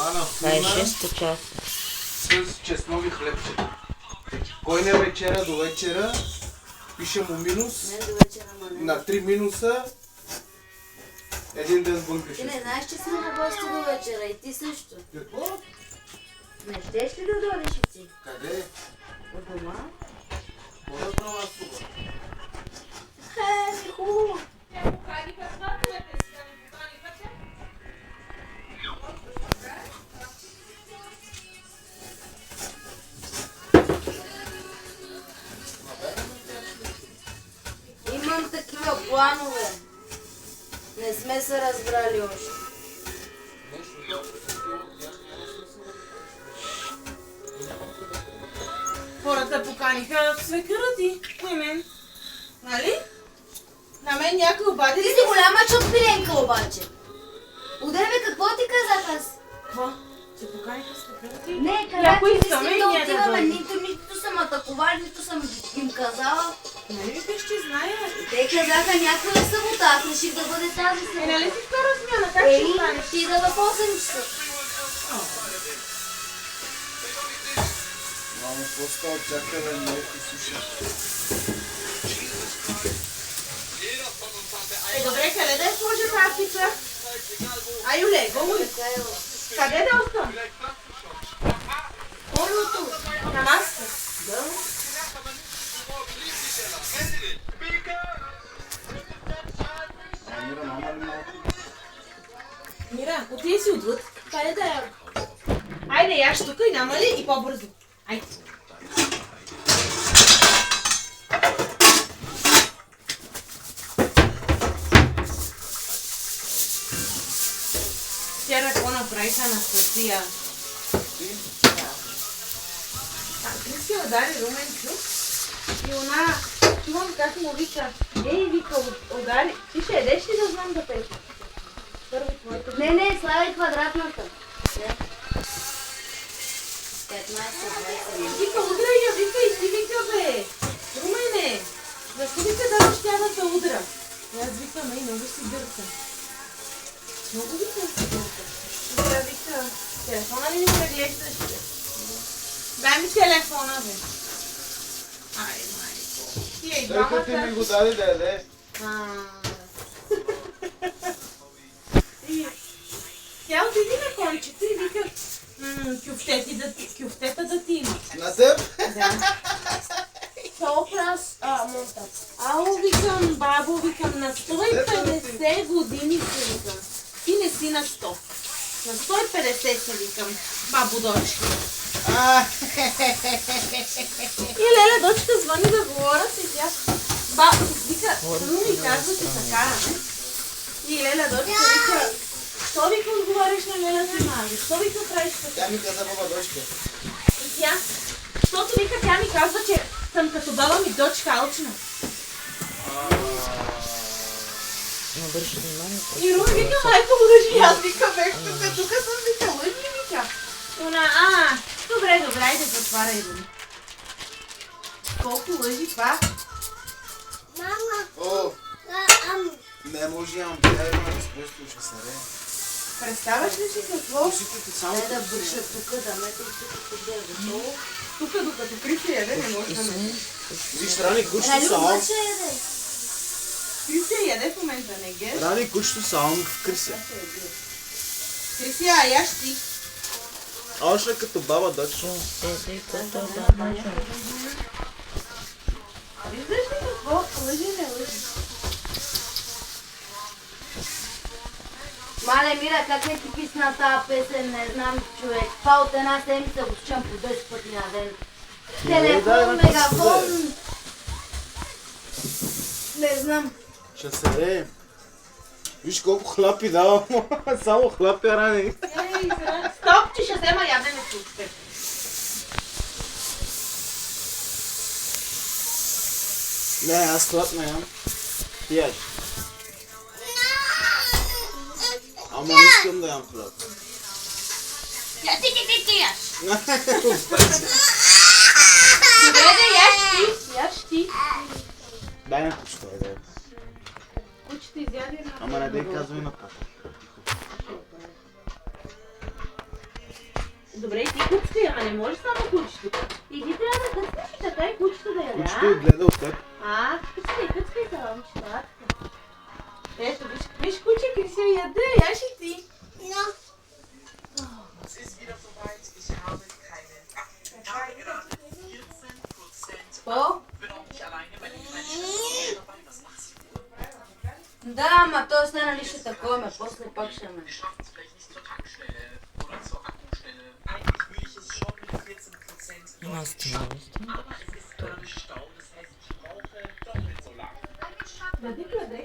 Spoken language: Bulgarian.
Банана Това е фурна 6 часа. с чеснови хлебчета. Кой не вечера до вечера, пише му минус, Не до вечера, ма не. на 3 минуса, един ден бънкаш. Ти не знаеш, че сме на гости до вечера и ти също. Какво? Не щеш ли да дойдеш и ти? Къде? От дома? Ходят на вас суба. Хубаво. Имам такива планове. Не сме се разбрали още. Хората поканиха свекъра ти, и мен. Нали? На мен някой обади Ти ли? си голяма чопиленка обаче. Удай бе, какво ти казах аз? Какво? Че поканиха свекъра ти? Не, Някой казах, че искаме не и да ние да отиваме. дойдем. Нито съм атакували, нито съм им казала. Нали викаш, че знае? Те казаха някоя събота, аз реших да бъде тази Нали събота. си втора смяна? Как ще Ей, станеш? ти да в 8 часа. Мамо, просто очакваме някакви суши. Добре, къде да я сложа тази пица? Аюле, го Така е. къде да остана? Колото. На масата. Да. Мира, мама ли малко? Мира, отиди си отвъд. Къде да я? Айде, яш тук и няма ли? И по-бързо. Айде. Вчера какво направиха на Стасия? Кристия удари Румен чук и она, чувам как му вика, ей, вика, удари. Ти ще едеш ли да знам да пееш? Първо твоето. Не, славяй квадратната. Не. 15, 20. Вика, удрай я, вика и ти вика, бе. Румене, защо вика да ще да те удра? И аз викам, ей, много си дърка. Много вика си дърка. И тя вика, телефона ли не преглеждаш? Дай ми телефона, бе. Ай, майко. Ти Тъй като ти ми го даде да яде. И тя отиди на кончето и вика, кюфтета да ти има. На теб? Да. Топлас, монта. Ало, викам, бабо, викам, на 150 години се викам. Ти не си на 100. На 150 се викам, бабо дочка. И Леля дочка звъни да говоря си тя. Вика, тъмно ми казва, че са караме. И Леля дочка вика, що вика отговаряш на Леля си маги? Що вика правиш така? Тя ми каза баба дочка. И тя, защото вика, тя ми казва, че съм като баба ми дочка алчна. Не обръщай внимание. И Руми вика, майко му лъжи. Аз вика, бе, тук съм вика, лъжи вика. Она, добре, айде затваряй Руми. Колко лъжи това? О, не може имам бяга на разпресто, че се ре. Представяш ли си какво? Усиките само Дай да като бърша си. тук, да ме тук да е готово. Тук докато Криси яде, не може да ме. Виж, Рани, кучето Нали салам. обаче е, Криси яде в момента, не геш? Рани, кучето салам в Крися. Криси, яш ти. Още като баба дочка. Виждаш ли какво? Лъжи, не лъжи. Мале, Мира, как не ти писна тази песен, не знам, човек. Това от една седмица го чувам по 10 пъти на ден. Телефон, мегафон. Не знам. Ще се ре. Виж колко хлапи дава. Само хлапи, Рани. Стоп, че ще взема ядене от теб. Не, аз хлап не ям. Ти яш. Ама не искам да ям хлап. Ти яш. Добре, да яш ти. Дай на кучето, айде. Кучето изяде на... Ама не дай казвай на папа. Добре, и ти куцкай, ама не можеш само кучето. И ти трябва да къцкаш и така и кучето да яде, Кучето е гледа от теб. къцкай се, момчето, а така. Ето, виж куче, как се яде, яш и ти. Es ist wieder soweit. Ich habe gerade 14%. По? Bin auch nicht alleine, meine kleine Schwester ist dabei. Was machst du? Да, ама то останали ще такова, после пак ще ме. Wir schaffen es vielleicht nicht zur Tankstelle oder zur Akkustelle. Eigentlich will ich es schon mit 14% Има становище. aber es ist gerade Stau. Das heißt, ich brauche doppelt so lange. Да ти къде?